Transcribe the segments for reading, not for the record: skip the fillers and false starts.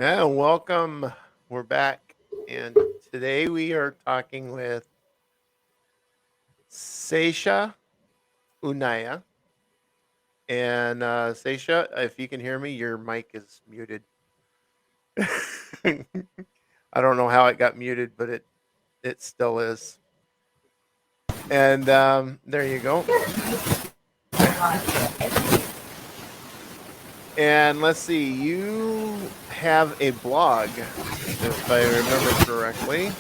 Yeah, welcome. We're back, and today we are talking with Seisha Unaya. And Seisha, if you can hear me, your mic is muted. I don't know how it got muted, but it still is. And there you go. And let's see, you have a blog, if I remember correctly.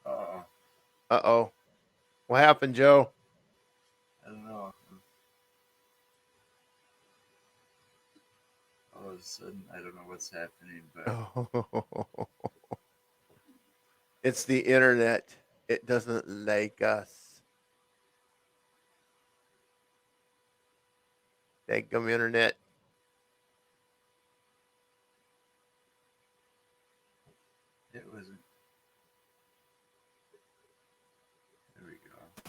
Uh, Uh oh, what happened, Joe? I don't know. All of a sudden, I don't know what's happening, but It's the internet. It doesn't like us. Daggum internet. it wasn't. There we go.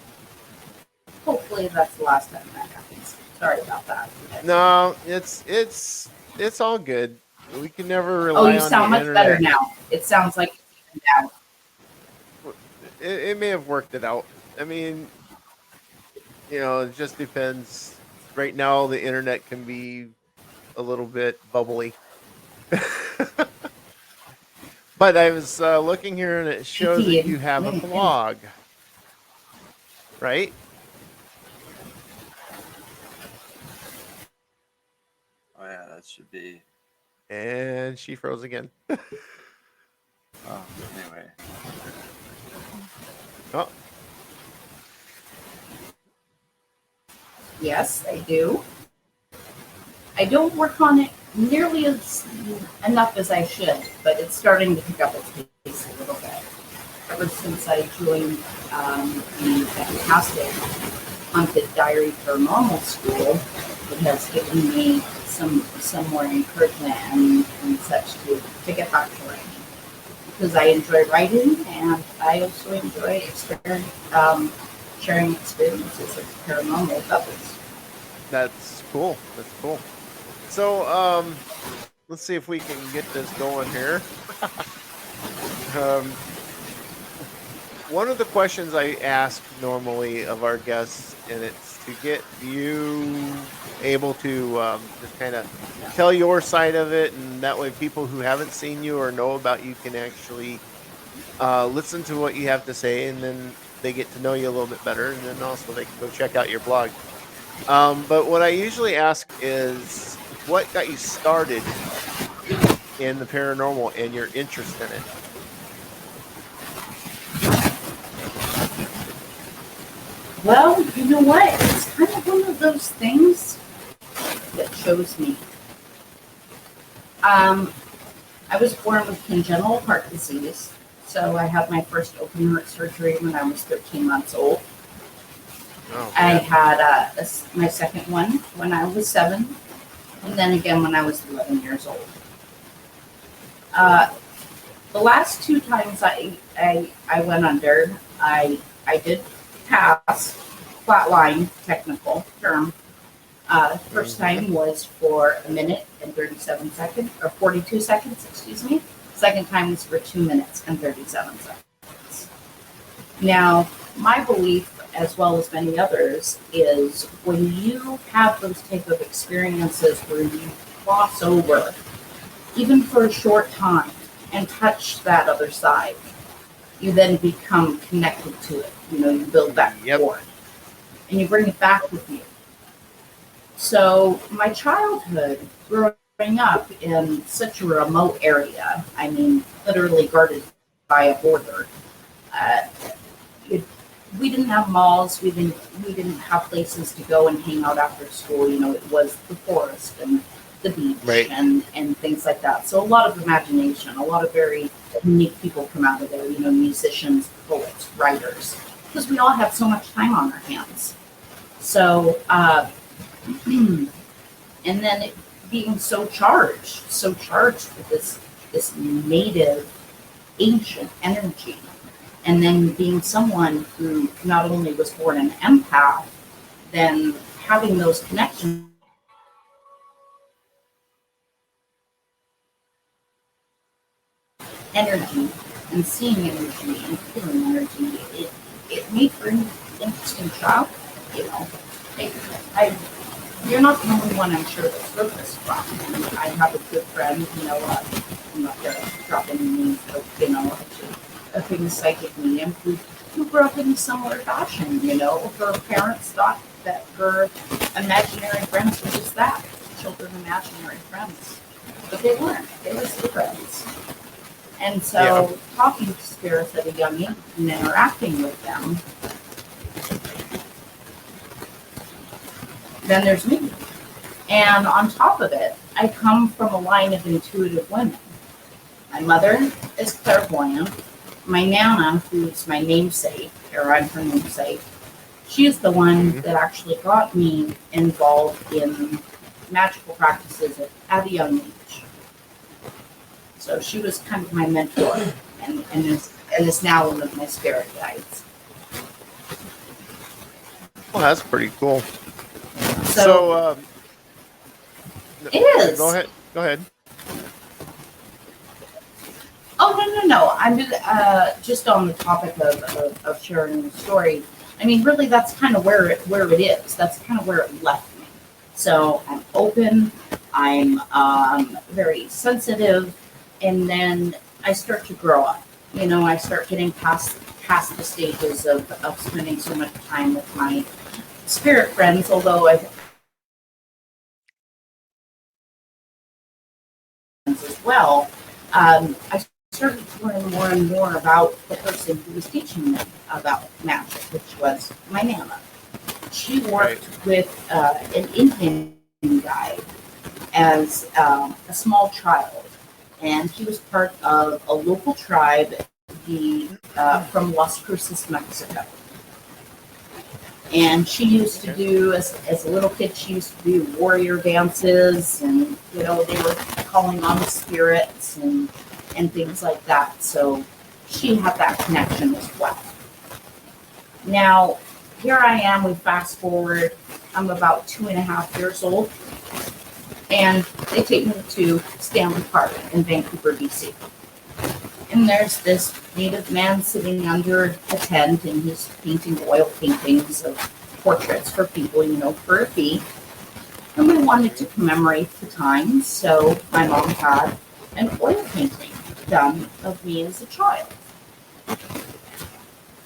Hopefully that's the last time that happens. Sorry about that. No, it's all good. We can never Oh, rely you on the sound much better internet. now. It sounds like now. It may have worked it out. I mean, it just depends. Right now, the internet can be a little bit bubbly. But I was looking here, and it shows that PT you have a and blog, right? Oh yeah, that should be. And she froze again. Oh, anyway. Oh, yes, I do. I don't work on it nearly as enough as I should, but it's starting to pick up its pace a little bit. Ever since I joined the fantastic Haunted Diary Paranormal School, it has given me some more encouragement and such to get back to writing. Because I enjoy writing and I also enjoy sharing experiences of paranormal with others. that's cool. That's cool. So, let's see if we can get this going here. um, One of the questions I ask normally of our guests, and it's to get you able to just kind of tell your side of it, and that way people who haven't seen you or know about you can actually listen to what you have to say, and then they get to know you a little bit better, and then also they can go check out your blog. But what I usually ask is, what got you started in the paranormal and your interest in it? Well, you know what? It's kind of one of those things that shows me. Um, I was born with congenital heart disease, so I had my first open heart surgery when I was 13 months old. Oh I man, had my second one when I was 7, and then again when I was 11 years old. Uh, the last two times I went under, I did pass, flatline technical term. First hmm time was for a minute and 37 seconds, or 42 seconds, excuse me. Second time was for 2 minutes and 37 seconds. Now, my belief, as well as many others, is when you have those type of experiences where you cross over, even for a short time, and touch that other side, you then become connected to it. You build that yep. cord, and you bring it back with you. So my childhood, growing up in such a remote area, I mean, literally guarded by a border. Uh, it, we didn't have malls. We didn't have places to go and hang out after school. It was the forest and the beach Right. and things like that. So a lot of imagination, a lot of very unique people come out of there. Musicians, poets, writers, because we all have so much time on our hands. So. And then it being so charged with this native ancient energy, and then being someone who not only was born an empath, then having those connections energy and seeing energy and feeling energy, it made for an interesting child. You know, I you're not the only one I'm sure that's heard this from. And I have a good friend, I'm not going to drop any names, but, a famous psychic medium who grew up in a similar fashion. Her parents thought that her imaginary friends were just that, children imaginary friends. But they weren't. They were still friends. And so talking to spirits at a young age and interacting with them, then there's me. And on top of it, I come from a line of intuitive women. My mother is clairvoyant. My Nana, who's my namesake, or I'm her namesake, she's the one that actually got me involved in magical practices at a young age. So she was kind of my mentor and is now one of my spirit guides. Well, that's pretty cool. So No, it is. Go ahead. Oh, no. I'm just on the topic of sharing the story. I mean, really, that's kind of where it is. That's kind of where it left me. So I'm open. I'm very sensitive, and then I start to grow up. I start getting past the stages of spending so much time with my spirit friends. Although I've as well, I started to learn more and more about the person who was teaching me about magic, which was my Nana. She worked with an Indian guy as a small child, and he was part of a local tribe from Las Cruces, Mexico. And she used to do, as a little kid, she used to do warrior dances, and they were calling on the spirits and things like that. So she had that connection as well. Now, here I am, we fast forward, I'm about 2.5 years old, and they take me to Stanley Park in Vancouver, BC. And there's this native man sitting under a tent, and he's painting oil paintings of portraits for people, for a fee. And we wanted to commemorate the time, so my mom had an oil painting done of me as a child.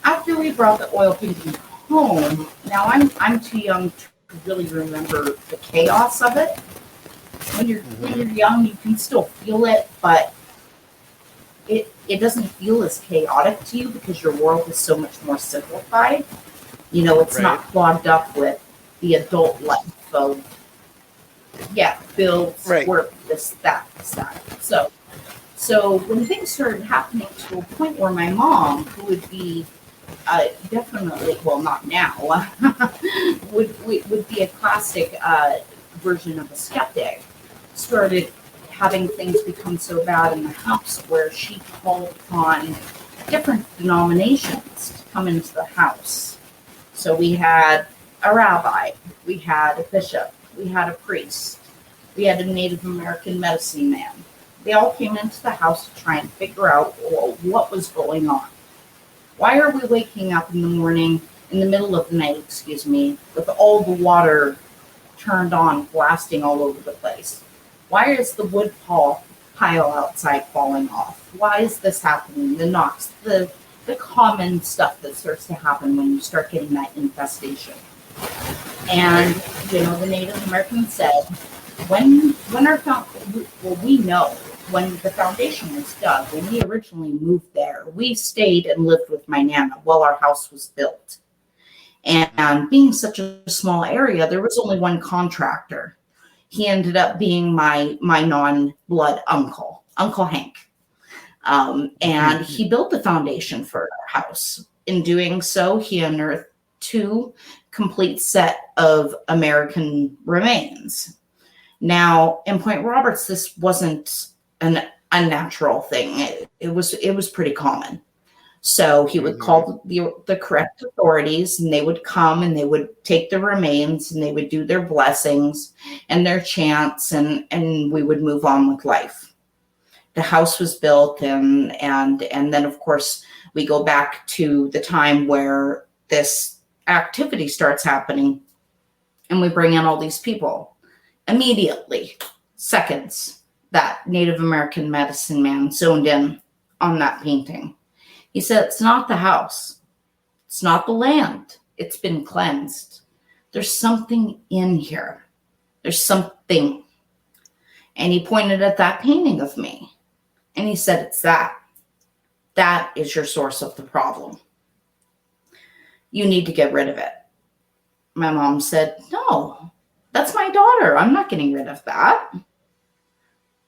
After we brought the oil painting home, now I'm too young to really remember the chaos of it. When you're young, you can still feel it, but it doesn't feel as chaotic to you because your world is so much more simplified. It's not clogged up with the adult life of bills, work, this, that. So when things started happening to a point where my mom, who would be definitely, well, not now, would be a classic version of a skeptic, started having things become so bad in the house where she called upon different denominations to come into the house. So we had a rabbi, we had a bishop, we had a priest, we had a Native American medicine man. They all came into the house to try and figure out what was going on. Why are we waking up in the morning, in the middle of the night, with all the water turned on, blasting all over the place? Why is the wood pile outside falling off? Why is this happening? The knocks, the common stuff that starts to happen when you start getting that infestation. And, the Native Americans said, when we know when the foundation was dug, when we originally moved there, we stayed and lived with my Nana while our house was built. And being such a small area, there was only one contractor. He ended up being my non-blood uncle, Uncle Hank. And he built the foundation for our house. In doing so, he unearthed 2 complete set of American remains. Now, in Point Roberts, this wasn't an unnatural thing. It was pretty common. So he would call the correct authorities, and they would come and they would take the remains and they would do their blessings and their chants, and we would move on with life. the house was built, and then of course we go back to the time where this activity starts happening, and we bring in all these people immediately, seconds. That Native American medicine man zoned in on that painting. He said, it's not the house, it's not the land, it's been cleansed. There's something in here. There's something. And he pointed at that painting of me. And he said, it's that. That is your source of the problem. You need to get rid of it. My mom said, no, that's my daughter. I'm not getting rid of that.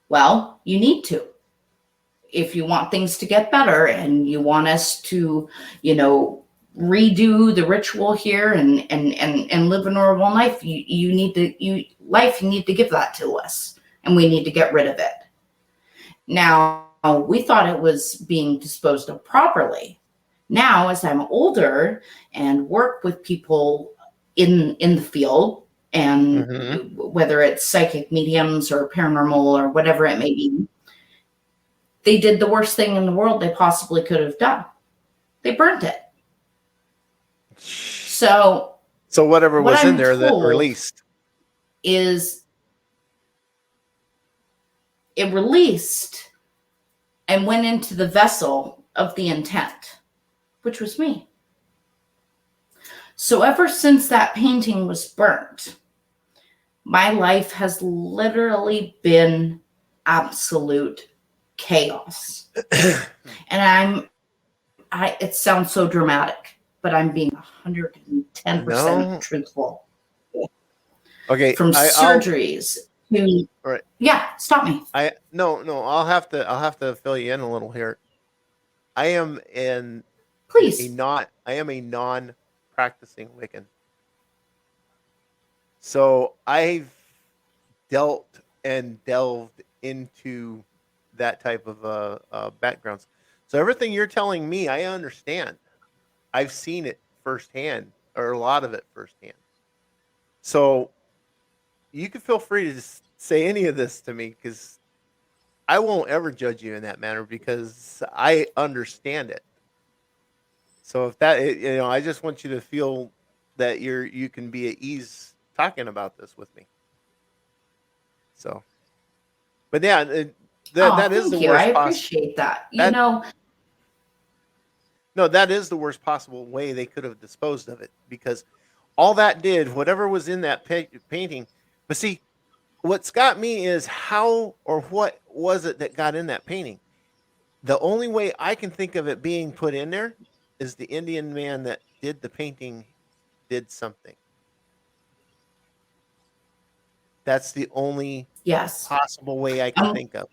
Well, you need to. If you want things to get better and you want us to, redo the ritual here and live a normal life, you need to give that to us, and we need to get rid of it. Now, we thought it was being disposed of properly. Now, as I'm older and work with people in the field, and whether it's psychic mediums or paranormal or whatever it may be, they did the worst thing in the world they possibly could have done. They burnt it. So whatever was in I'm there that told released is it released and went into the vessel of the intent, which was me. So ever since that painting was burnt, my life has literally been absolute chaos. And it sounds so dramatic, but I'm being 110% truthful. Okay. From surgeries to, right. Yeah, stop me. No, I'll have to fill you in a little here. I am a non-practicing Wiccan. So I've dealt and delved into that type of backgrounds. So everything you're telling me, I understand. I've seen it firsthand, or a lot of it firsthand. So you can feel free to say any of this to me, because I won't ever judge you in that manner, because I understand it. So if that, I just want you to feel that you can be at ease talking about this with me. So, but yeah, that is the worst. I appreciate that. No, that is the worst possible way they could have disposed of it, because all that did, whatever was in that painting. But see, what's got me is how or what was it that got in that painting? The only way I can think of it being put in there is the Indian man that did the painting did something. That's the only possible way I can think of.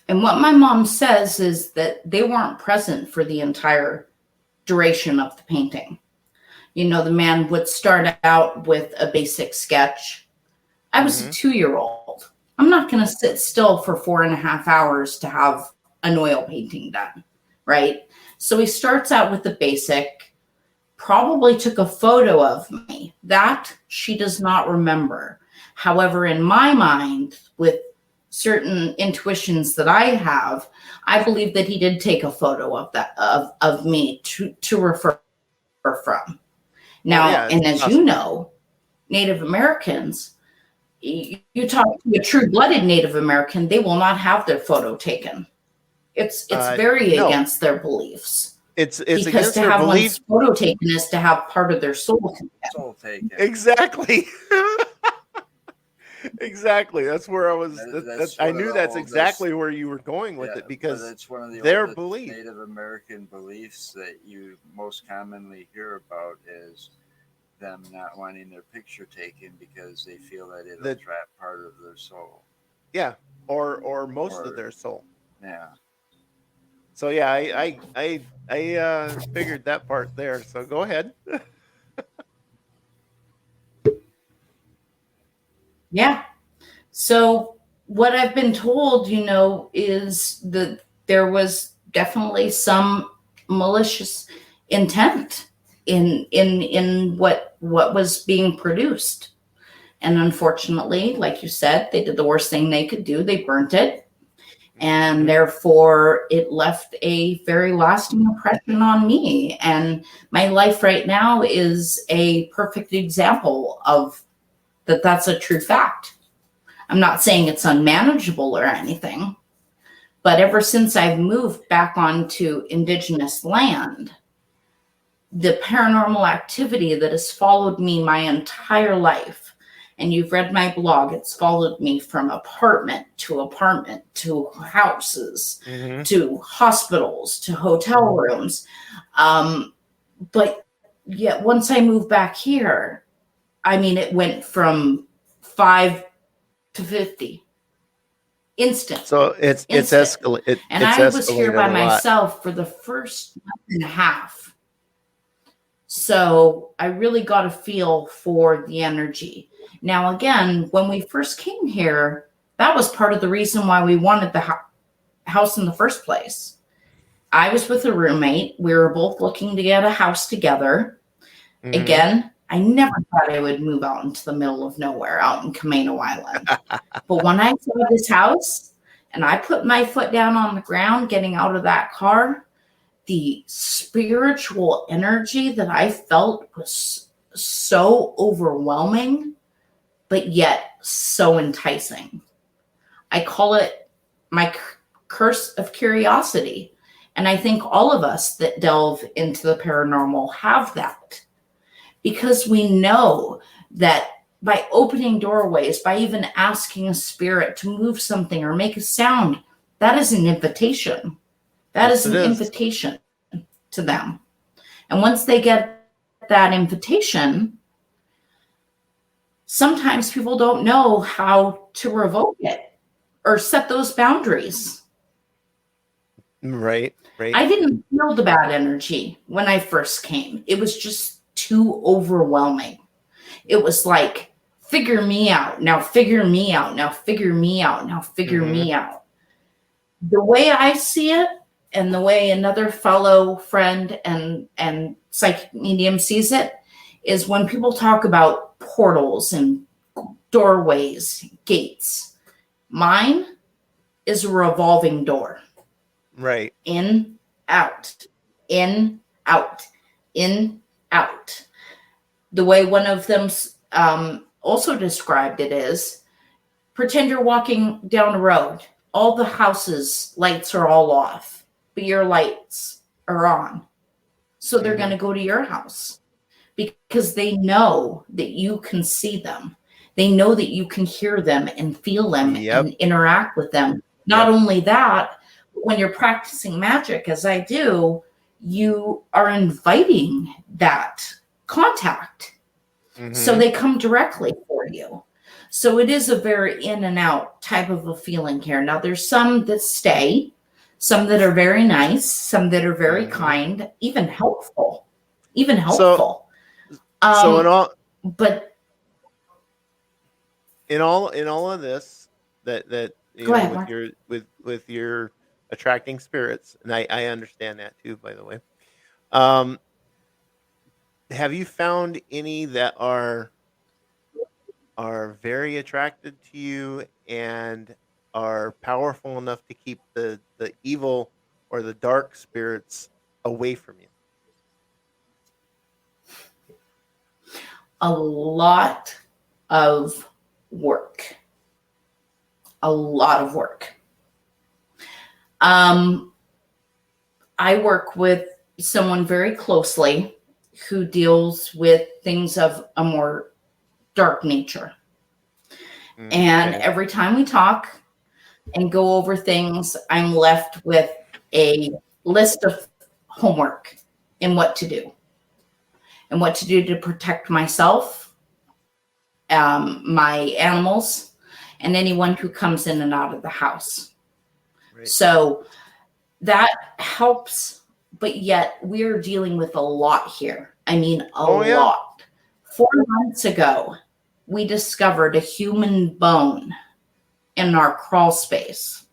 And what my mom says is that they weren't present for the entire duration of the painting. The man would start out with a basic sketch. I was a 2-year-old. I'm not going to sit still for 4.5 hours to have an oil painting done, right? So he starts out with the basic, probably took a photo of me. That she does not remember. However, in my mind, with certain intuitions that I have, I believe that he did take a photo of that of me to refer from. Now, and as you know, Native Americans, you talk to a true-blooded Native American, they will not have their photo taken. It's very against their beliefs. It's because against to their have beliefs. one's photo taken is to have part of their soul taken. Exactly. Exactly. That's where I was. I knew that's exactly where you were going with it, because it's one of the their oldest belief. Native American beliefs that you most commonly hear about is them not wanting their picture taken because they feel that it'll trap part of their soul. Yeah, or most of their soul. Yeah. So yeah, I figured that part there. So go ahead. Yeah. So what I've been told, is that there was definitely some malicious intent in what was being produced. And unfortunately, like you said, they did the worst thing they could do. They burnt it. And therefore, it left a very lasting impression on me. And my life right now is a perfect example of that. That's a true fact. I'm not saying it's unmanageable or anything, but ever since I've moved back onto Indigenous land, the paranormal activity that has followed me my entire life, and you've read my blog, it's followed me from apartment to houses, to hospitals, to hotel rooms. But yet once I moved back here, I mean, it went from 5 to 50. Instant. So it's escalated. And I was here by myself for the first month and a half. So I really got a feel for the energy. Now, again, when we first came here, that was part of the reason why we wanted the house in the first place. I was with a roommate. We were both looking to get a house together. Again, I never thought I would move out into the middle of nowhere out in Camino Island. But when I saw this house and I put my foot down on the ground getting out of that car, the spiritual energy that I felt was so overwhelming, but yet so enticing. I call it my curse of curiosity. And I think all of us that delve into the paranormal have that. Because we know that by opening doorways, by even asking a spirit to move something or make a sound, that is an invitation. That is an invitation to them. And once they get that invitation, sometimes people don't know how to revoke it or set those boundaries. Right. I didn't feel the bad energy when I first came. It was just too overwhelming. It was like, figure me out. Now figure me out. Now figure me out. Now figure me out. The way I see it, and the way another fellow friend and psychic medium sees it, is when people talk about portals and doorways, gates. Mine is a revolving door. Right. In, out, in, out, in, out. The way one of them also described it is, pretend you're walking down a road. All the houses' lights are all off, but your lights are on. So they're going to go to your house because they know that you can see them. They know that you can hear them and feel them and interact with them. Not only that, when you're practicing magic, as I do, you are inviting that contact. So they come directly for you. So it is a very in and out type of a feeling here. Now, there's some that stay, some that are very nice, some that are very kind, even helpful. So in all, but in all of this, that you go know, ahead, Mark. with your attracting spirits, and I understand that too, by the way. Have you found any that are very attracted to you and are powerful enough to keep the evil or the dark spirits away from you? A lot of work. A lot of work. I work with someone very closely who deals with things of a more dark nature. And every time we talk and go over things, I'm left with a list of homework and what to do. And what to do to protect myself, my animals, and anyone who comes in and out of the house. Right. So that helps, but yet we're dealing with a lot here. I mean, a lot. 4 months ago, we discovered a human bone in our crawl space.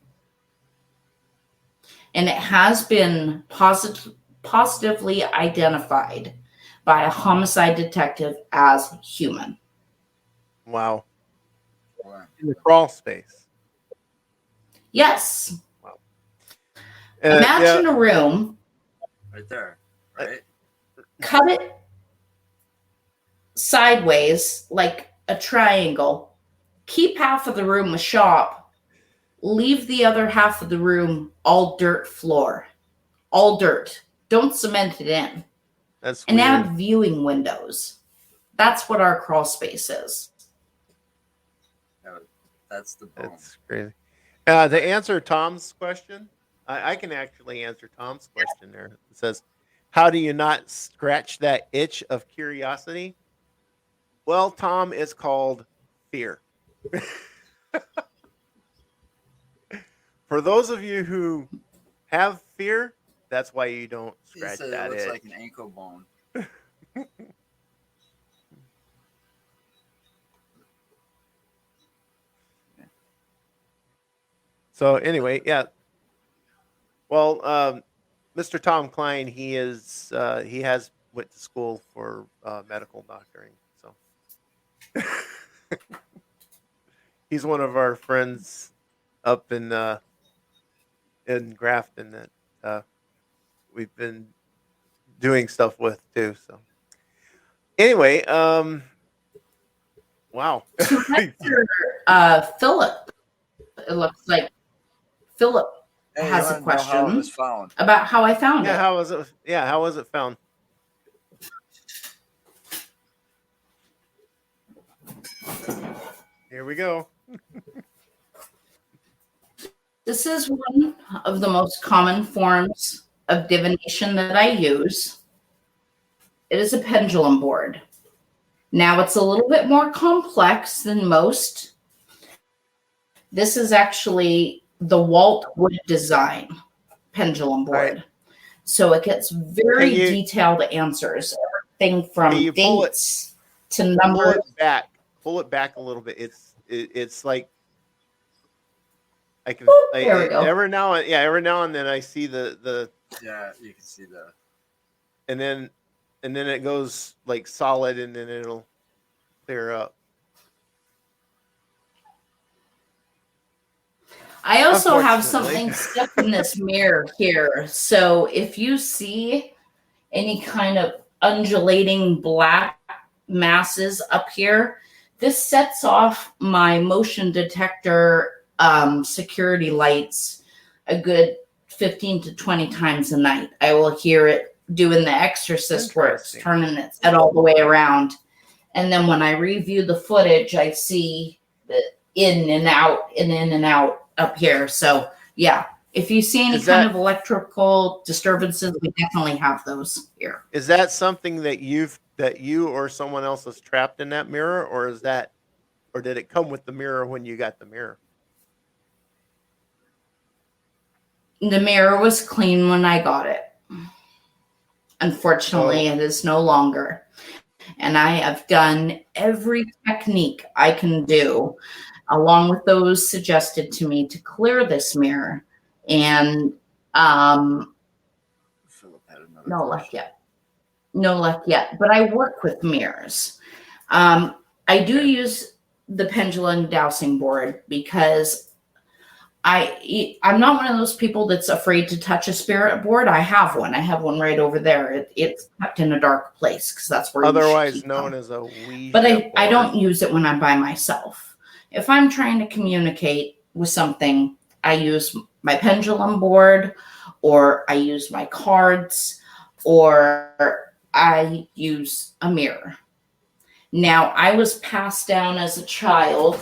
And it has been positively identified by a homicide detective as human. Wow. Wow. In the crawl space. Yes. Wow. Imagine a room, Right there. Right? cut it sideways like a triangle, keep half of the room a shop, leave the other half of the room all dirt floor, all dirt. Don't cement it in. That's And weird. add viewing windows. That's what our crawl space is. That's the bone. That's crazy. To answer Tom's question, I can actually answer Tom's question there. It says, how do you not scratch that itch of curiosity? Well, Tom, it's called fear. For those of you who have fear, that's why you don't He scratch said that it looks itch. like an ankle bone. So anyway, yeah. Well, Mr. Tom Klein, he has went to school for medical doctoring. So he's one of our friends up in Grafton that we've been doing stuff with too. So anyway, wow. To answer Philip, it looks like Philip Hey, you has a want to know how it was question found? about how I found Yeah, it. how was it? Yeah, how was it found? Here we go. This is one of the most common forms of divination that I use. It is a pendulum board. Now, it's a little bit more complex than most. This is actually the Walt Wood design pendulum board. Right. So it gets very detailed answers, everything from dates to numbers. Pull it back a little bit. It's like I can There we go. every now and then I see the Yeah, you can see the and then it goes like solid and then it'll clear up. I also have something stuck in this mirror here. So if you see any kind of undulating black masses up here, this sets off my motion detector security lights a good 15 to 20 times a night. I will hear it doing the exorcist where it's turning its head all the way around. And then when I review the footage, I see the in and out and in and out up here. So yeah, if you see any kind of electrical disturbances, we definitely have those here. Is that something that you or someone else has trapped in that mirror, or did it come with the mirror when you got the mirror? The mirror was clean when I got it. Unfortunately, it is no longer. And I have done every technique I can do, along with those suggested to me, to clear this mirror. And no luck yet. No luck yet. But I work with mirrors. I do use the pendulum dowsing board because I'm not one of those people that's afraid to touch a spirit board. I have one. I have one right over there. It's kept in a dark place because that's where otherwise known as a Ouija But board. I don't use it when I'm by myself. If I'm trying to communicate with something, I use my pendulum board, or I use my cards, or I use a mirror. Now, I was passed down as a child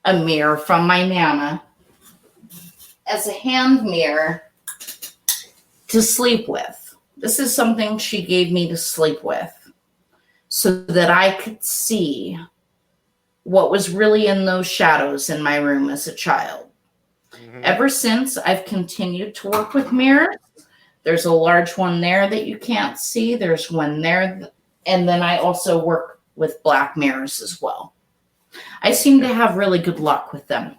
a mirror from my Nana as a hand mirror to sleep with. This is something she gave me to sleep with so that I could see what was really in those shadows in my room as a child. Mm-hmm. Ever since, I've continued to work with mirrors. There's a large one there that you can't see. There's one there. And then I also work with black mirrors as well. I seem to have really good luck with them.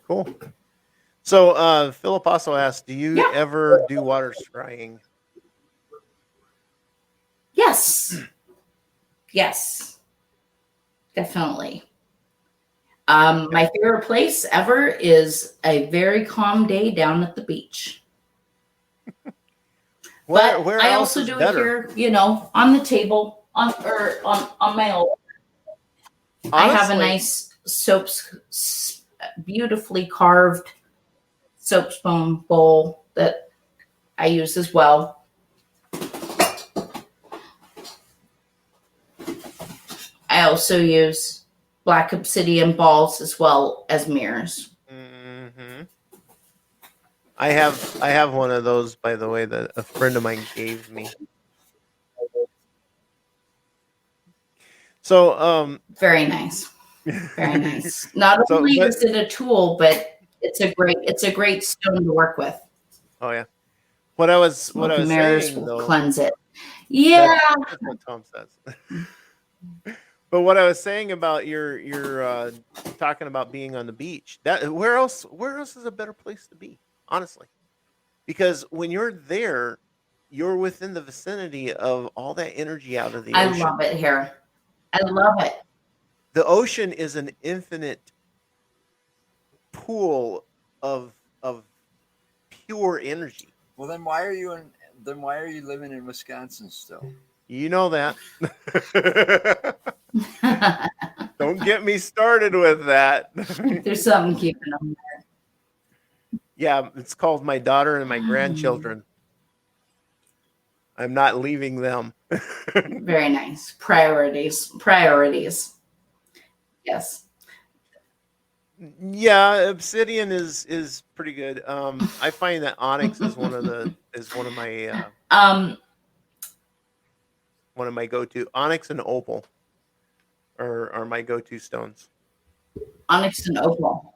Cool. So Philip also asked, do you ever do water scrying? Yes. Yes. Definitely. My favorite place ever is a very calm day down at the beach. But Where I else also is do it better? here, on the table, on my own. I have a Honestly, nice beautifully carved soap spoon bowl that I use as well. I also use black obsidian balls as well as mirrors. hmm I have one of those, by the way, that a friend of mine gave me. So Very nice. Very nice. Not so only but is it a tool, but it's a great stone to work with. oh yeah. What I Smoke and was mirrors saying will though, cleanse it. Yeah. that's what Tom says. But what I was saying about your talking about being on the beach, that where else is a better place to be? Honestly. Because when you're there, you're within the vicinity of all that energy out of the I ocean. love it here. I love it. The ocean is an infinite pool of pure energy. Well, then why are you in? Then why are you living in Wisconsin still? You know that. Don't get me started with that. There's something keeping them. Yeah, it's called my daughter and my grandchildren. I'm not leaving them. Very nice. Priorities. Priorities. Yes. Yeah, obsidian is pretty good. I find that onyx is Um, one of my go-to. Onyx and opal are my go-to stones. onyx and opal.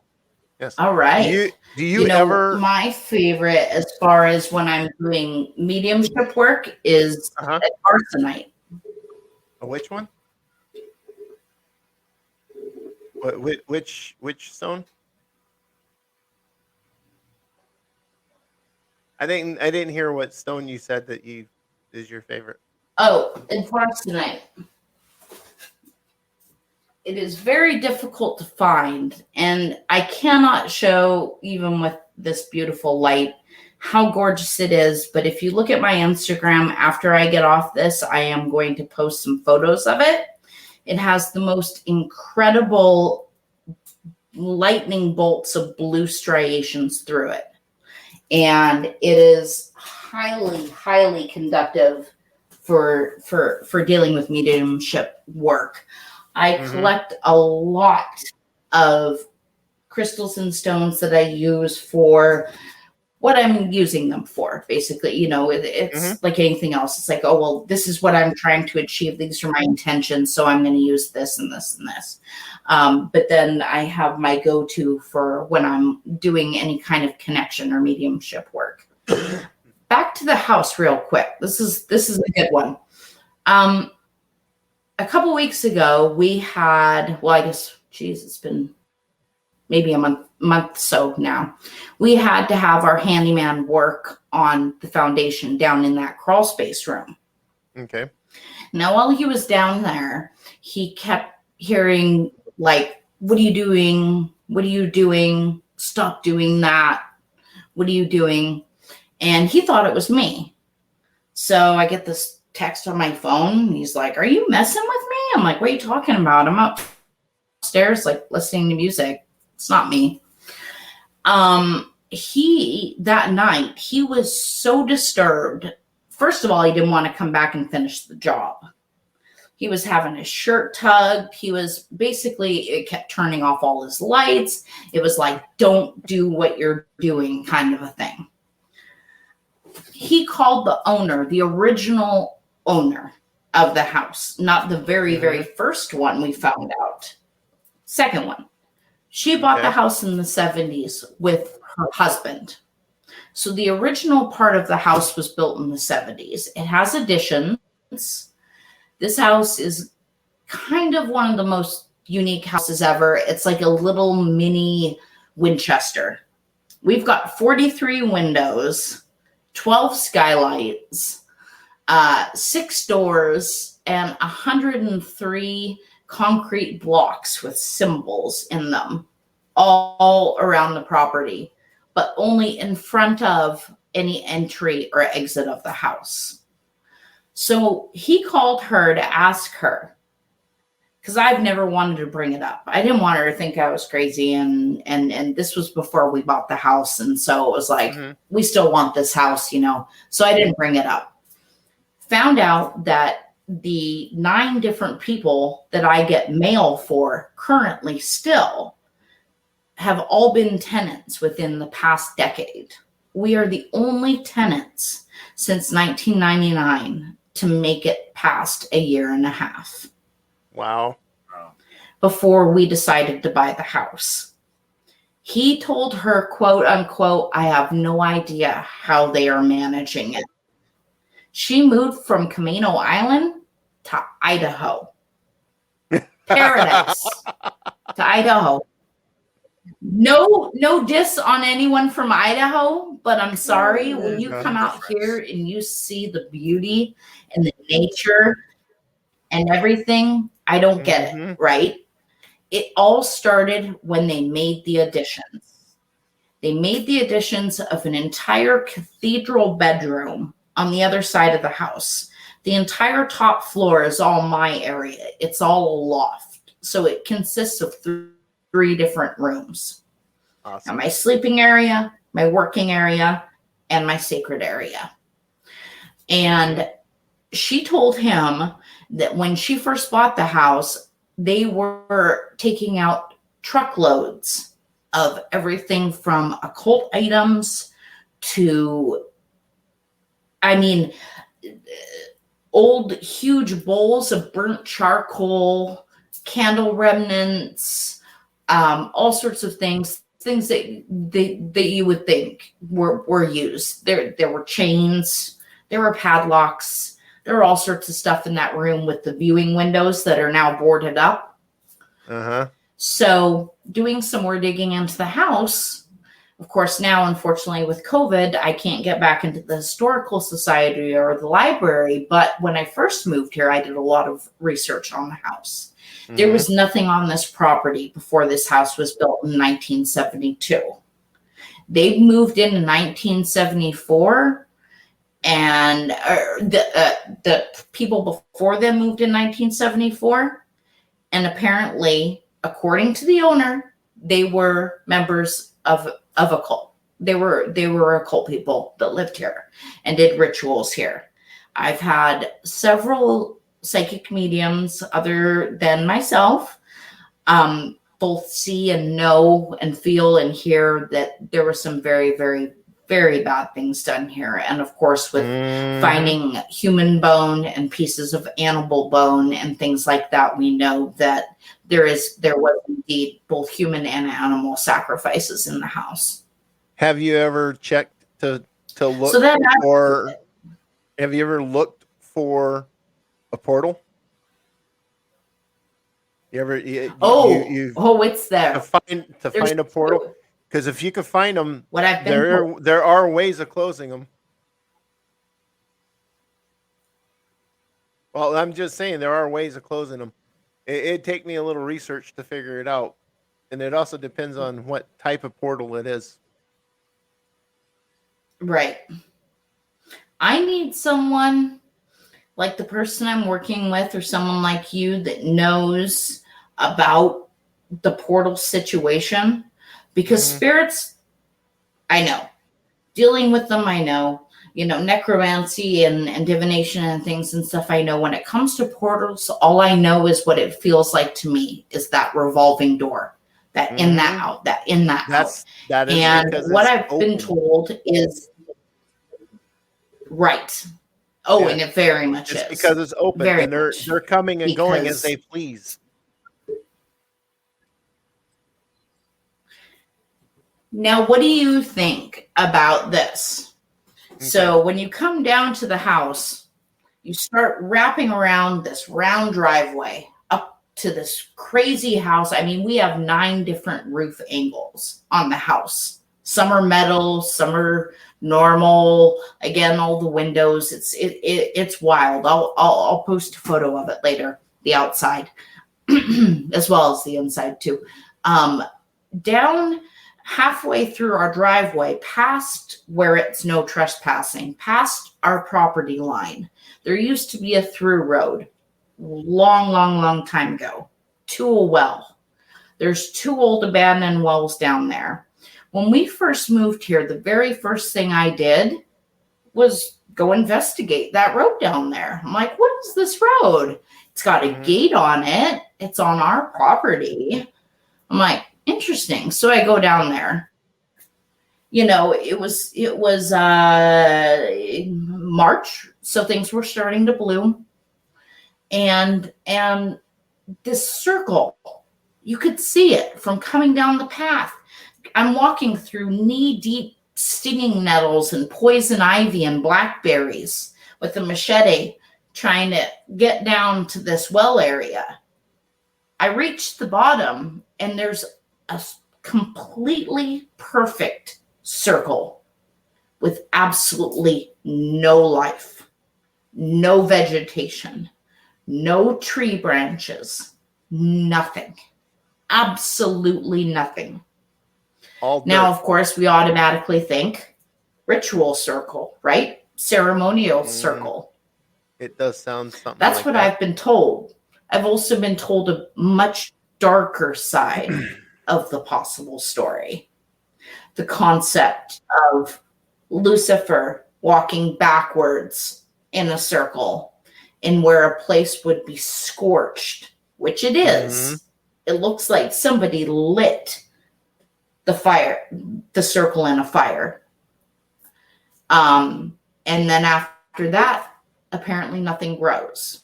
Yes. All Do right. you do you ever My favorite as far as when I'm doing mediumship work is uh-huh. arsenite. Which one? Which stone? I didn't hear what stone you said that you is your favorite. Oh, and arsenite. It is very difficult to find, and I cannot show, even with this beautiful light, how gorgeous it is. But if you look at my Instagram after I get off this, I am going to post some photos of it. It has the most incredible lightning bolts of blue striations through it. And it is highly, highly conductive for dealing with mediumship work. I collect a lot of crystals and stones that I use for what I'm using them for. Basically, it's like anything else. It's like, oh, well, this is what I'm trying to achieve. These are my intentions. So I'm going to use this and this and this. But then I have my go-to for when I'm doing any kind of connection or mediumship work. Back to the house real quick. This is a good one. A couple weeks ago, we had, well, I guess, geez, it's been maybe a month so now. We had to have our handyman work on the foundation down in that crawl space room. Okay. Now, while he was down there, he kept hearing, like, what are you doing? What are you doing? Stop doing that. What are you doing? And he thought it was me. So I get this text on my phone. And he's like, are you messing with me? I'm like, what are you talking about? I'm upstairs, like, listening to music. It's not me. That night, he was so disturbed. First of all, he didn't want to come back and finish the job. He was having his shirt tugged. He was basically, it kept turning off all his lights. It was like, don't do what you're doing kind of a thing. He called the owner, the original owner of the house, not the very, very first one we found out. Second one. She bought the house in the 70s with her husband. So the original part of the house was built in the 70s. It has additions. This house is kind of one of the most unique houses ever. It's like a little mini Winchester. We've got 43 windows, 12 skylights, 6 doors, and 103 concrete blocks with symbols in them all around the property, but only in front of any entry or exit of the house. So he called her to ask her, because I've never wanted to bring it up. I didn't want her to think I was crazy, and this was before we bought the house, and so it was like, we still want this house, you know. So I didn't bring it up. Found out that the 9 different people that I get mail for currently still have all been tenants within the past decade. We are the only tenants since 1999 to make it past a year and a half. Wow. Before we decided to buy the house. He told her, quote unquote, I have no idea how they are managing it. She moved from Camino Island to Idaho. Paradise to Idaho. No diss on anyone from Idaho, but I'm sorry, when you come out here and you see the beauty and the nature and everything, I don't get it, right? It all started when they made the additions. They made the additions of an entire cathedral bedroom on the other side of the house. The entire top floor is all my area. It's all a loft. So it consists of 3 different rooms. Awesome. Now, my sleeping area, my working area, and my sacred area. And she told him that when she first bought the house, they were taking out truckloads of everything from occult items to, old huge bowls of burnt charcoal, candle remnants, all sorts of things that you would think were used. There were chains, there were padlocks. There are all sorts of stuff in that room with the viewing windows that are now boarded up. So doing some more digging into the house, of course, now, unfortunately, with COVID, I can't get back into the historical society or the library. But when I first moved here, I did a lot of research on the house. There was nothing on this property before this house was built in 1972. They moved in 1974. And the people before them moved in 1974. And apparently, according to the owner, they were members of a cult. They were occult people that lived here and did rituals here. I've had several psychic mediums other than myself both see and know and feel and hear that there were some very, very, very bad things done here. And of course, with finding human bone and pieces of animal bone and things like that, we know that there was indeed both human and animal sacrifices in the house. Have you ever checked to look for? Have you ever looked for a portal? You ever? It's there to find a portal. Because if you can find them, there are ways of closing them. Well, I'm just saying there are ways of closing them. It'd take me a little research to figure it out. And it also depends on what type of portal it is. Right. I need someone like the person I'm working with or someone like you that knows about the portal situation. Because spirits, I know. Dealing with them, I know. Necromancy and divination and things and stuff, I know. When it comes to portals, all I know is what it feels like to me is that revolving door. That in, that out, that in, that out. That is, and what I've been told is right. And it very much is. Because it's open and they're coming and going as they please. Now, what do you think about this? Okay. So when you come down to the house, you start wrapping around this round driveway up to this crazy house. We have 9 different roof angles on the house. Some are metal, some are normal. Again, all the windows. It's wild. I'll post a photo of it later. The outside. as well as the inside too. Down halfway through our driveway, past where it's no trespassing, past our property line, there used to be a through road long time ago to a well. There's 2 old abandoned wells down there. When we first moved here, the very first thing I did was go investigate that road down there. I'm like, what is this road? It's got a gate on it. It's on our property. I'm like, interesting. So I go down there. It was March, so things were starting to bloom. And this circle, you could see it from coming down the path. I'm walking through knee-deep stinging nettles and poison ivy and blackberries with a machete trying to get down to this well area. I reached the bottom and there's a completely perfect circle with absolutely no life, no vegetation, no tree branches, nothing, absolutely nothing. Now, of course, we automatically think ritual circle, right? Ceremonial circle. It does sound something That's like what that. I've been told. I've also been told a much darker side of the possible story. The concept of Lucifer walking backwards in a circle and where a place would be scorched, which it is. It looks like somebody lit the circle in a fire. And then after that, apparently nothing grows.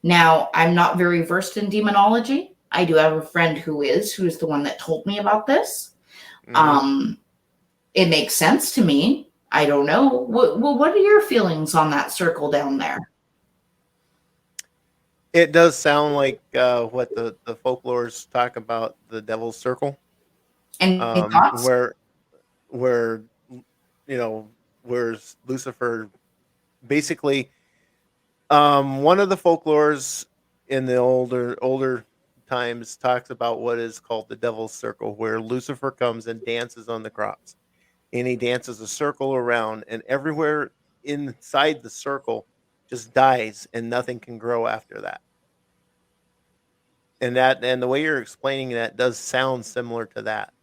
Now, I'm not very versed in demonology. I do have a friend who's the one that told me about this. It makes sense to me. I don't know. What are your feelings on that circle down there? It does sound like what the folklores talk about, the devil's circle. And thoughts? Where where's Lucifer basically one of the folklores in the older times talks about what is called the devil's circle, where Lucifer comes and dances on the crops, and he dances a circle around, and everywhere inside the circle just dies and nothing can grow after that. And the way you're explaining that does sound similar to that.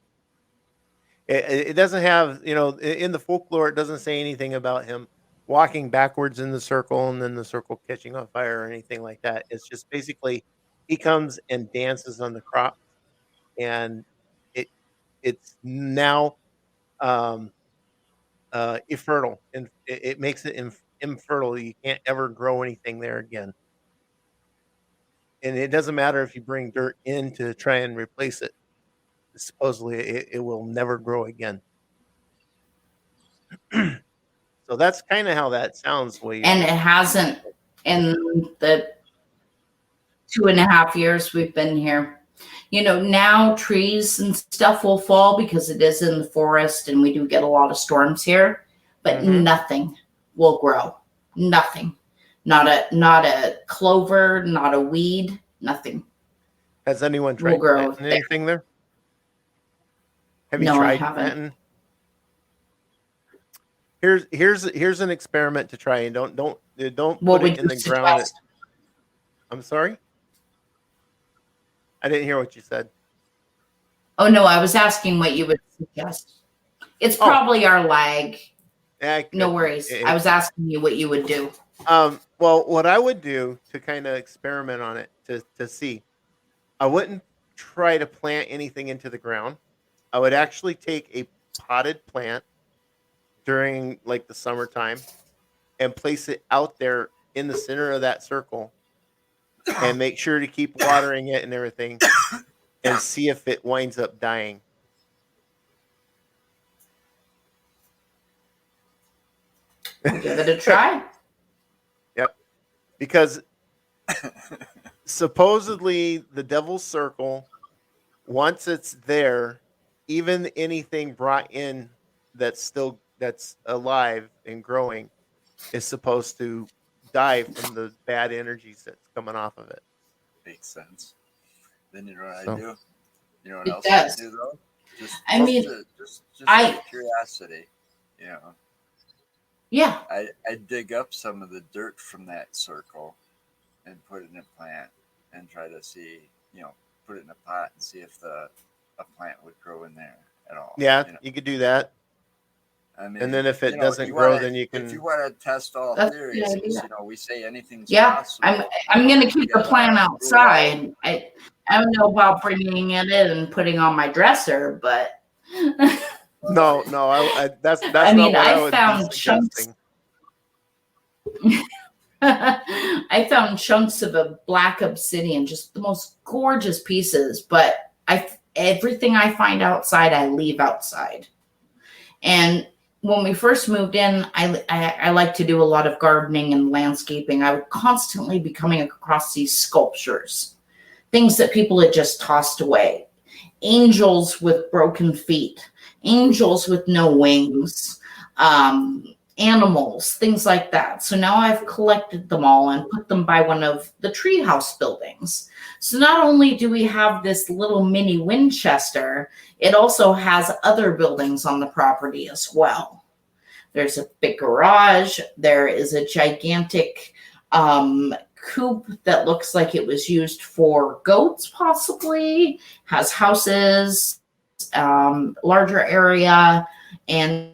It doesn't have, in the folklore, it doesn't say anything about him walking backwards in the circle and then the circle catching on fire or anything like that. It's just basically he comes and dances on the crop, and it it's now um, infertile, and it makes it infertile. You can't ever grow anything there again, and it doesn't matter if you bring dirt in to try and replace it. Supposedly, it will never grow again. So that's kind of how that sounds. And it hasn't in the 2.5 years we've been here. Now trees and stuff will fall because it is in the forest and we do get a lot of storms here, but nothing will grow. Nothing. Not a clover, not a weed, nothing. Has anyone tried planting anything there? Have you tried planting? Here's an experiment to try, and don't put it in the ground. I'm sorry? I didn't hear what you said. Oh no, I was asking what you would suggest. It's probably our lag. No worries. I was asking you what you would do. Well, what I would do to kind of experiment on it to see, I wouldn't try to plant anything into the ground. I would actually take a potted plant during like the summertime and place it out there in the center of that circle and make sure to keep watering it and everything and see if it winds up dying. I'll give it a try. Yep. Because supposedly the devil's circle, once it's there, even anything brought in that's alive and growing is supposed to die from the bad energies that's coming off of it. Makes sense. Then you know what I So do? You know what It else I does. do though? Just I mean, just out I of curiosity, you know, yeah. I dig up some of the dirt from that circle and put it in a plant and try to see, you know, put it in a pot and see if the a plant would grow in there at all. yeah, You know, you could do that. I And mean, then if you it know, doesn't grow, then you if you can. want to test all That's a good theories, because idea. you know we say anything's Yeah, possible. I'm gonna You keep the gotta plant rule it out. outside. I don't know about bringing it in and putting on my dresser, but No, Right. no, I that's not mean, what I I would be found chunks. suggesting. I found chunks of a black obsidian, just the most gorgeous pieces. But everything I find outside, I leave outside. And when we first moved in, I like to do a lot of gardening and landscaping. I would constantly be coming across these sculptures, things that people had just tossed away. Angels with broken feet, angels with no wings, animals, things like that. So now I've collected them all and put them by one of the treehouse buildings. So not only do we have this little mini Winchester, it also has other buildings on the property as well. There's a big garage. There is a gigantic coop that looks like it was used for goats, possibly. Has houses, larger area, and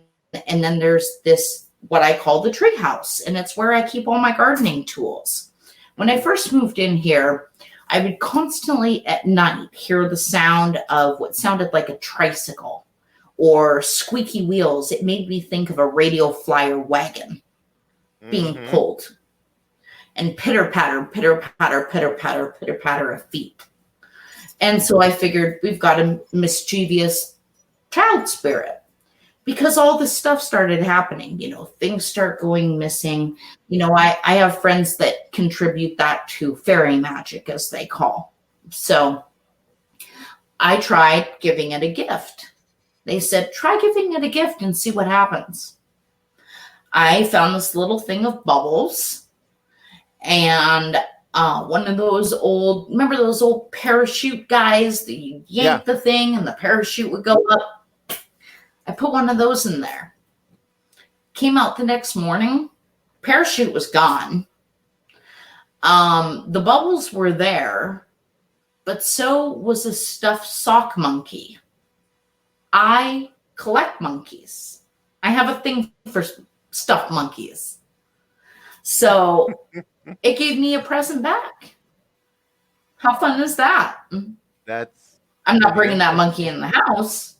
then there's this what I call the tree house, and it's where I keep all my gardening tools. When I first moved in here, I would constantly at night hear the sound of what sounded like a tricycle or squeaky wheels. It made me think of a radio flyer wagon being Hmm. pulled, and pitter patter, pitter patter, pitter patter, pitter patter of feet. And so I figured we've got a mischievous child spirit because all this stuff started happening. Things start going missing. I have friends that contribute that to fairy magic, as they call. So I tried giving it a gift. They said, try giving it a gift and see what happens. I found this little thing of bubbles and one of those remember those old parachute guys that you Yeah. yank the thing and the parachute would go up? I put one of those in there. Came out the next morning, parachute was gone. The bubbles were there, but so was a stuffed sock monkey. I collect monkeys. I have a thing for stuffed monkeys. So it gave me a present back. How fun is that? That's I'm not pretty bringing that monkey interesting. in the house,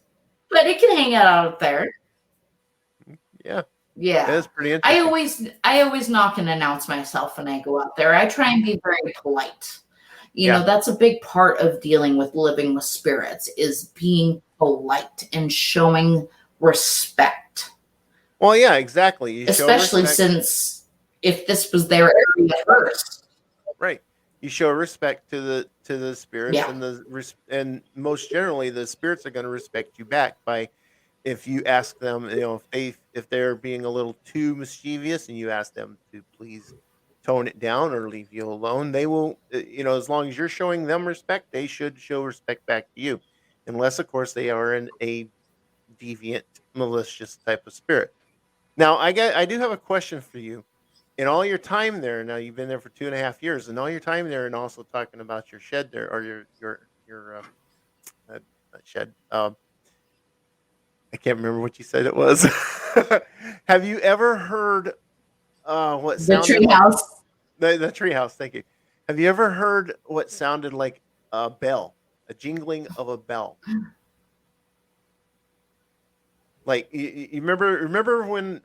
but it can hang out there. Yeah, that Yeah. is pretty I interesting. always I always knock and announce myself when I go out there. I try and be very polite. Yeah. That's a big part of dealing with living with spirits is being polite and showing respect. Well, yeah, exactly. You show Especially respect, since if this was their area first. right? You show respect to the spirits, Yeah. and and most generally, the spirits are going to respect you back by if you ask them, if they're being a little too mischievous, and you ask them to please tone it down or leave you alone, they will. As long as you're showing them respect, they should show respect back to you, unless, of course, they are in a deviant, malicious type of spirit. Now, I do have a question for you. In all your time there, now you've been there for 2.5 years, and all your time there, and also talking about your shed there, or your not shed. I can't remember what you said it was. Have you ever heard what The sounded like treehouse. the treehouse? Thank you. Have you ever heard what sounded like a bell, a jingling of a bell? Like you remember when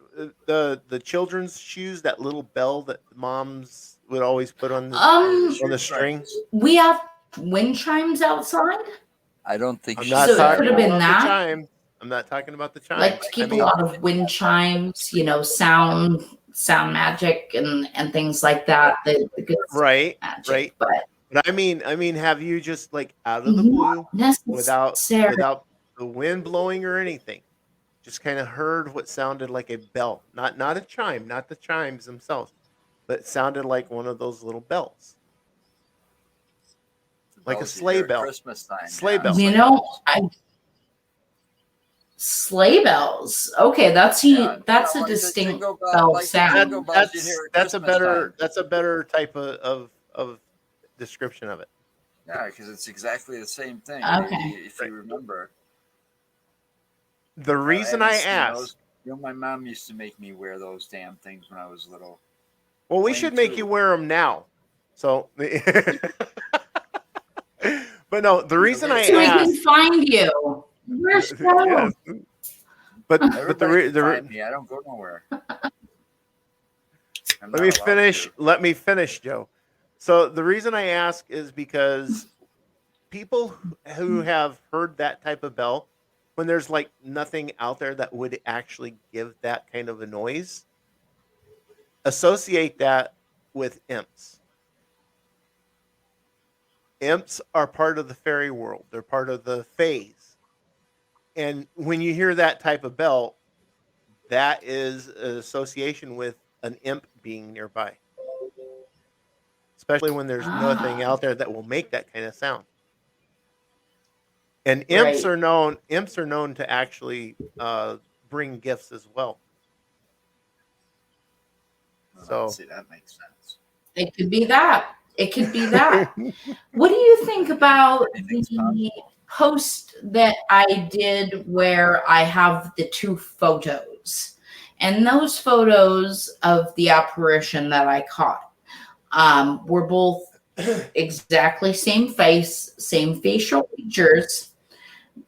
the children's shoes, that little bell that the moms would always put Oh, the on shoe the string. chimes. We have wind chimes outside, I don't think I'm she's not so it that could have talking been old. about the that. chimes. I'm not talking about the Like chimes. to I keep a mean, lot of wind chimes, sound magic and things like that. The good right, magic, right. but But I mean, have you just like out of the not blue, without necessarily. without the wind blowing or anything, just kind of heard what sounded like a bell, not a chime, not the chimes themselves, but it sounded like one of those little bells. like a Those you sleigh hear at bell. Christmas time. Sleigh bell. You know, sleigh bells. Okay, that's Yeah, that's a like the distinct jingle bell, bell like the sound. jingle bells you hear at That's a Christmas time. better type of description of it. Yeah, because it's exactly the same thing. Okay. If you remember, The reason haven't I seen asked, those. You know, my mom used to make me wear those damn things when I was little. well, we Mine should make too. you wear them now. So, but no, the reason I So we can asked, find you. Where's yes, but Everybody can find me. I don't go nowhere. I'm let not me allowed finish. to. Let me finish, Joe. So the reason I ask is because people who have heard that type of bell, when there's like nothing out there that would actually give that kind of a noise, associate that with imps. Imps are part of the fairy world. They're part of the fays. And when you hear that type of bell, that is an association with an imp being nearby. Especially when there's nothing Ah, out there that will make that kind of sound. And right. imps are known to actually bring gifts as well. Well, So see, that makes sense. It could be that. It could be that. What do you think about Anything's the possible. post that I did where I have the two photos? And those photos of the apparition that I caught were both exactly same face, same facial features.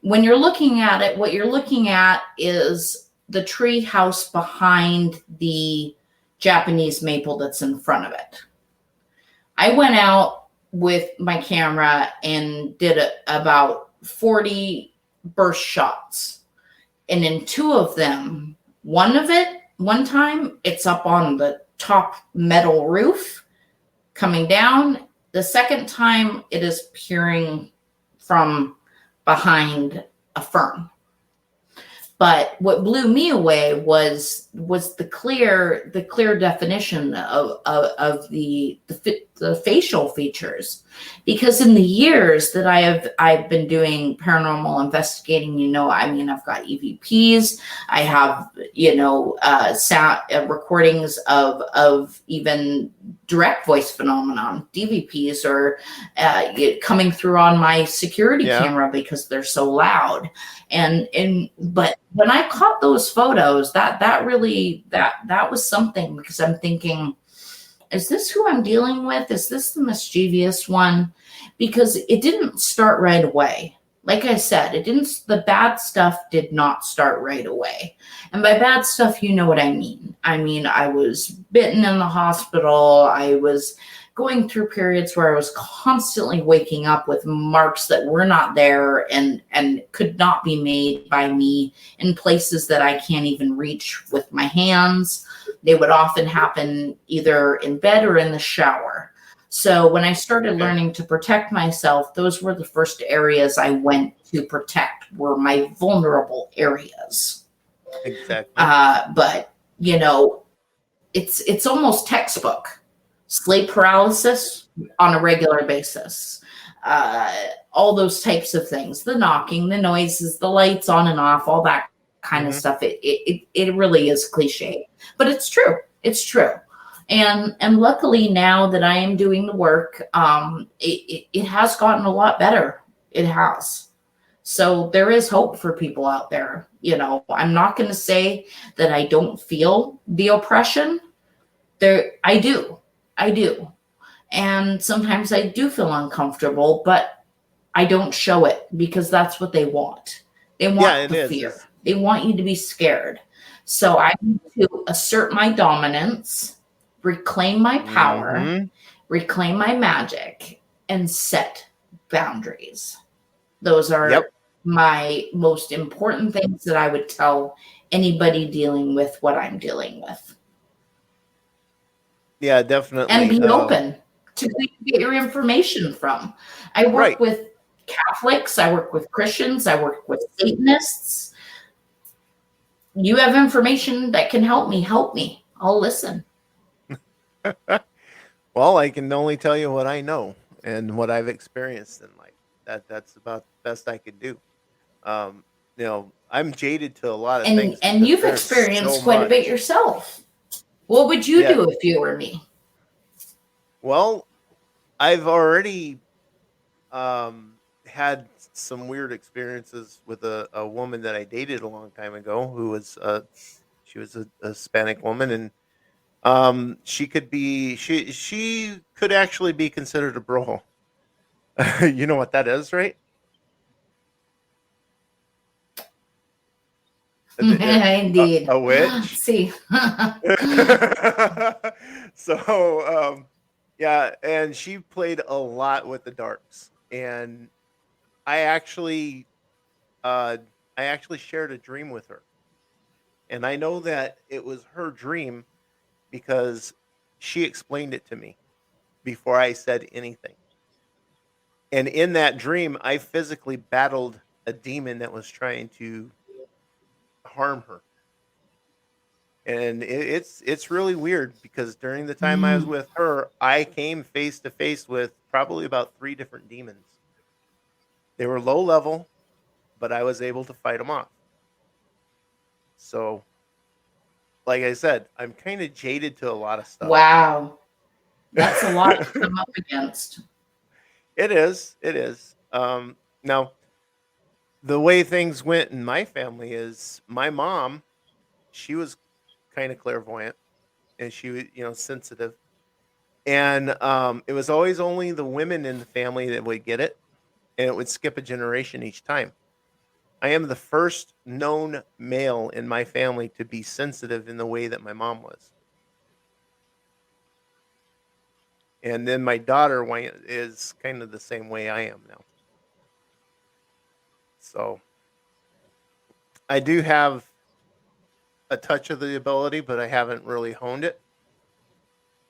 When you're looking at it, what you're looking at is the tree house behind the Japanese maple that's in front of it. I went out with my camera and did about 40 burst shots. And in two of them, one time, it's up on the top metal roof coming down. The second time, it is peering from behind a fern. But what blew me away was the clear definition of the facial features, because in the years that I've been doing paranormal investigating, I mean, I've got EVPs, I have sound recordings of even direct voice phenomenon DVPs, or coming through on my security camera because they're so loud. But when I caught those photos, that really was something, because I'm thinking, is this who I'm dealing with? Is this the mischievous one? Because it didn't start right away. Like I said, the bad stuff did not start right away. And by bad stuff, you know what I mean. I mean, I was bitten in the hospital. I was going through periods where I was constantly waking up with marks that were not there and could not be made by me in places that I can't even reach with my hands. They would often happen either in bed or in the shower. So when I started learning to protect myself, those were the first areas I went to protect, were my vulnerable areas. exactly. But it's almost textbook. Sleep paralysis on a regular basis, all those types of things, the knocking, the noises, the lights on and off, all that kind of stuff. It really is cliche, but it's true. It's true. And luckily now that I am doing the work, it has gotten a lot better. It has. So there is hope for people out there. I'm not going to say that I don't feel the oppression. I do. And sometimes I do feel uncomfortable, but I don't show it because that's what they want. They want the fear. They want you to be scared. So I need to assert my dominance, reclaim my power, reclaim my magic, and set boundaries. Those are my most important things that I would tell anybody dealing with what I'm dealing with. Yeah, definitely. And be open to who you get your information from. I work with Catholics, I work with Christians, I work with Satanists. You have information that can help me, I'll listen. Well, I can only tell you what I know. and what I've experienced in life. That's about the best I could do. Um, I'm jaded to a lot of things And because you've there's so experienced quite a bit much. yourself. What would you Yeah. do if you were me? Well, I've already had some weird experiences with a woman that I dated a long time ago who was she was a Hispanic woman, and she could actually be considered a bro. You know what that is, right? Indeed. A witch. See. So yeah, and she played a lot with the darks, and I actually uh I actually shared a dream with her, and I know that it was her dream because she explained it to me before I said anything. And in that dream, I physically battled a demon that was trying to harm her. And it's really weird because during the time I was Mm, with her, I came face to face with probably about 3 different demons. They were low level, but I was able to fight them off. So, like I said, I'm kind of jaded to a lot of stuff. wow. That's a lot to come up against. It is. It is. Now, the way things went in my family is my mom, she was kind of clairvoyant, and she was, sensitive. And it was always only the women in the family that would get it, and it would skip a generation each time. I am the first known male in my family to be sensitive in the way that my mom was. And then my daughter is kind of the same way I am now. So I do have a touch of the ability, but I haven't really honed it.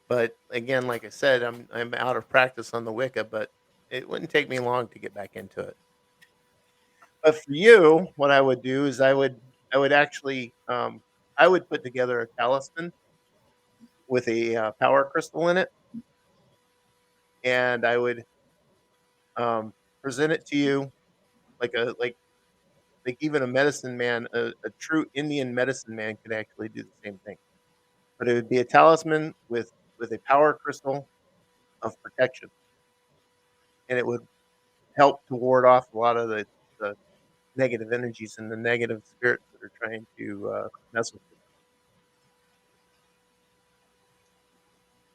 But again, like I said, I'm out of practice on the Wicca, but it wouldn't take me long to get back into it. But for you, what I would do is I would actually I would put together a talisman with a power crystal in it, and I would present it to you like a like even a medicine man, a true Indian medicine man could actually do the same thing. But it would be a talisman with a power crystal of protection, and it would help to ward off a lot of the negative energies and the negative spirits that are trying to mess with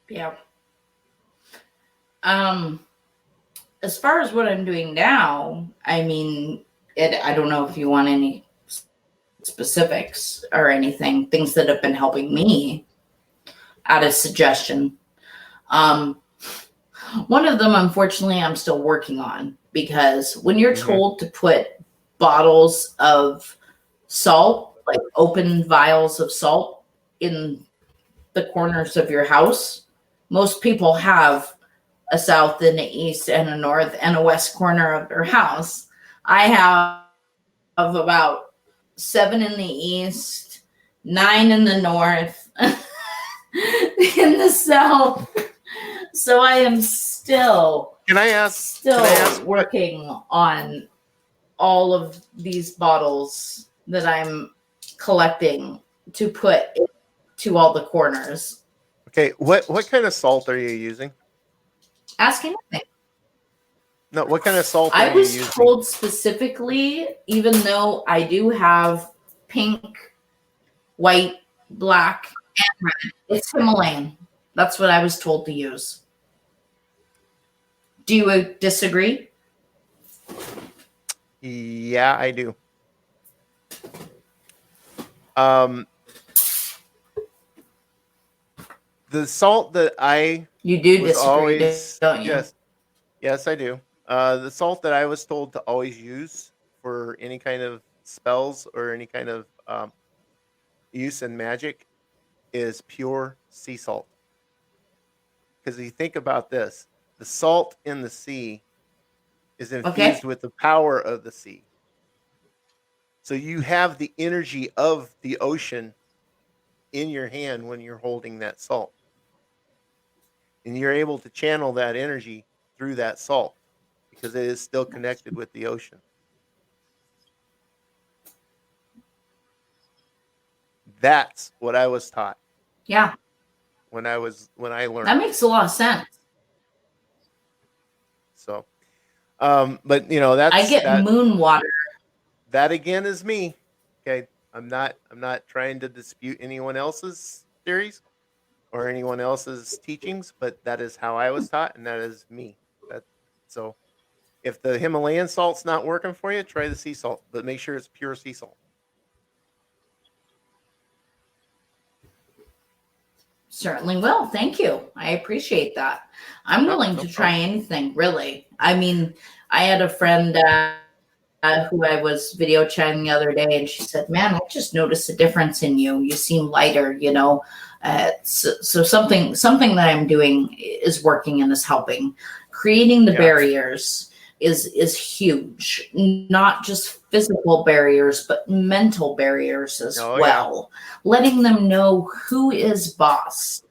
you. Yeah. Um, as far as what I'm doing now, I mean, I don't know if you want any specifics or anything, things that have been helping me out of suggestion. Um, one of them, unfortunately, I'm still working on because when you're Hmm. told to put bottles of salt, like open vials of salt, in the corners of your house, most people have a south and a east and a north and a west corner of their house. I have about 7 in the east, 9 in the north, in the south. So I am still Can I ask? Can I ask what? working on all of these bottles that I'm collecting to put to all the corners. Okay, what kind of salt are you using? Ask anything. No, what kind of salt are I you was using? told specifically, even though I do have pink, white, black, and red, it's Himalayan. That's what I was told to use. Do you disagree? Yeah, I do. Um, the salt that I You do was disagree, always don't you? yes, yes, I do. The salt that I was told to always use for any kind of spells or any kind of use in magic is pure sea salt. Because if you think about this, the salt in the sea is Okay. infused with the power of the sea. So you have the energy of the ocean in your hand when you're holding that salt. And you're able to channel that energy through that salt because it is still connected with the ocean. That's what I was taught Yeah, when I learned. that makes a lot of sense. So, but I get moon water. that again is me. Okay, I'm not trying to dispute anyone else's theories or anyone else's teachings, but that is how I was taught, and that is me. That so if the Himalayan salt's not working for you, try the sea salt, but make sure it's pure sea salt. Certainly will. Thank you. I appreciate that. I'm willing No to try problem. anything, really. I mean, I had a friend who I was video chatting the other day, and she said, "Man, I just noticed a difference in you. You seem lighter, you know." So something that I'm doing is working and is helping. Creating the Yeah. barriers is huge. Not just physical barriers, but mental barriers as Oh, yeah. well. Letting them know who is boss.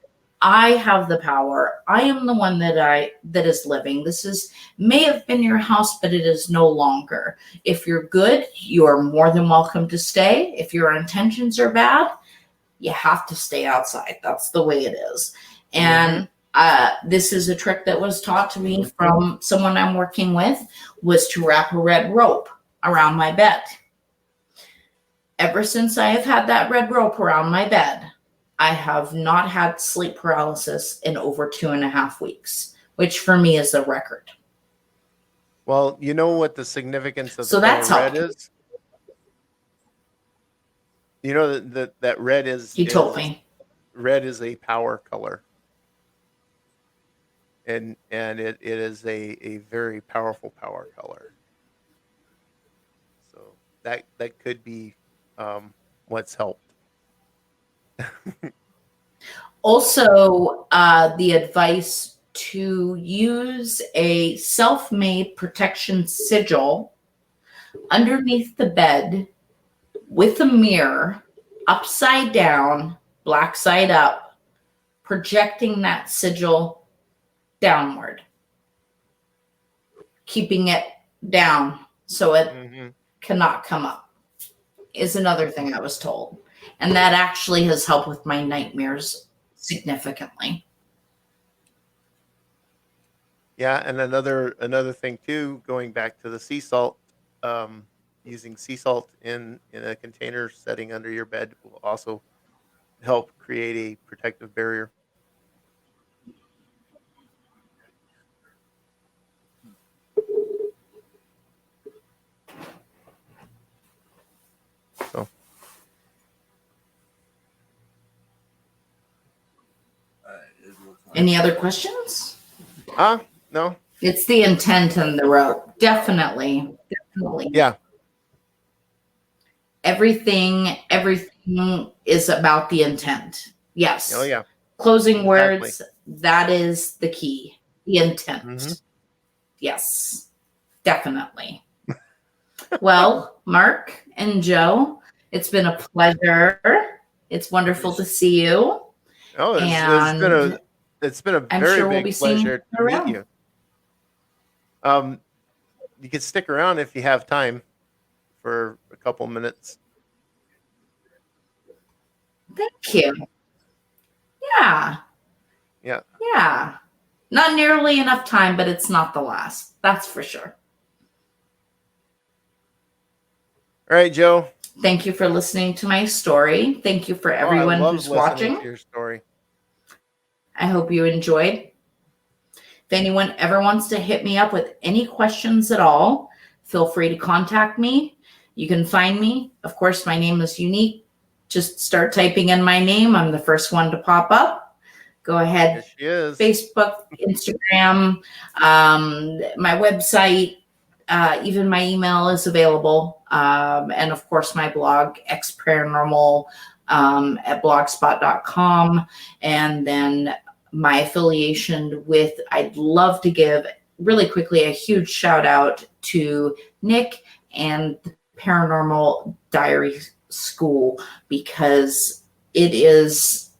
I have the power. I am the one that is living. This may have been your house, but it is no longer. If you're good, you are more than welcome to stay. If your intentions are bad, you have to stay outside. That's the way it is. And this is a trick that was taught to me from someone I'm working with, was to wrap a red rope around my bed. Ever since I have had that red rope around my bed, I have not had sleep paralysis in over 2.5 weeks, which for me is a record. Well, you know what the significance of So the color that's red helped. is? You know that red is You told me. red is a power color. And it is a very powerful power color. So that could be what's helped. Also, the advice to use a self-made protection sigil underneath the bed with a mirror, upside down, black side up, projecting that sigil downward, keeping it down so it cannot come up, is another thing I was told. And that actually has helped with my nightmares significantly. Yeah, and another thing too, going back to the sea salt, using sea salt in a container setting under your bed will also help create a protective barrier. So Any other questions? no. It's the intent and the rope. Definitely. Yeah. Everything is about the intent. Yes. Oh yeah. Closing Exactly. words, that is the key. The intent. Yes. Definitely. Well, Mark and Joe, it's been a pleasure. It's wonderful to see you. Oh, it's been a very sure we'll big be seeing pleasure you to meet around. you. You can stick around if you have time for a couple minutes. Thank you. Yeah. Yeah. Yeah. Not nearly enough time, but it's not the last. That's for sure. All right, Joe. Thank you for listening to my story. Thank you for everyone who's watching. To your story. I hope you enjoyed. If anyone ever wants to hit me up with any questions at all, feel free to contact me. You can find me. Of course, my name is unique. Just start typing in my name. I'm the first one to pop up. Go ahead. Yes, she is. Facebook, Instagram, my website, even my email is available. And of course, my blog, X Paranormal, at blogspot.com. And then my affiliation with, I'd love to give really quickly a huge shout out to Nick and the Paranormal Diary School, because it is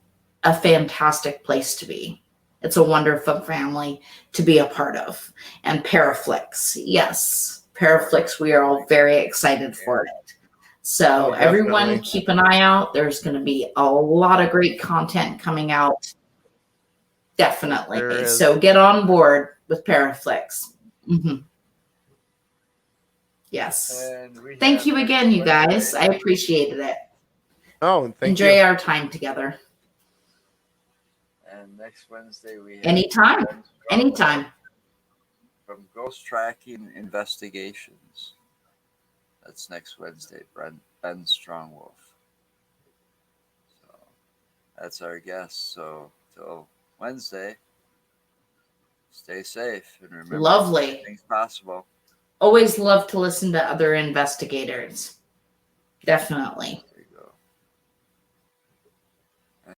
a fantastic place to be. It's a wonderful family to be a part of. And Paraflix, yes, Paraflix, we are all very excited for it. So Oh, everyone definitely. keep an eye out. There's going to be a lot of great content coming out. Definitely. There is. So get on board with Paraflix. Yes. And we Thank have you next again, you guys. Wednesday- I appreciated it. Oh, and thank Enjoy you. our time together. And next Wednesday we have Anytime. Ben Strongwell Anytime. from Ghost Tracking Investigations. That's next Wednesday, Ben Strongwolf. So that's our guest. So till Wednesday, stay safe and remember, Lovely. everything's possible. Always love to listen to other investigators. Definitely.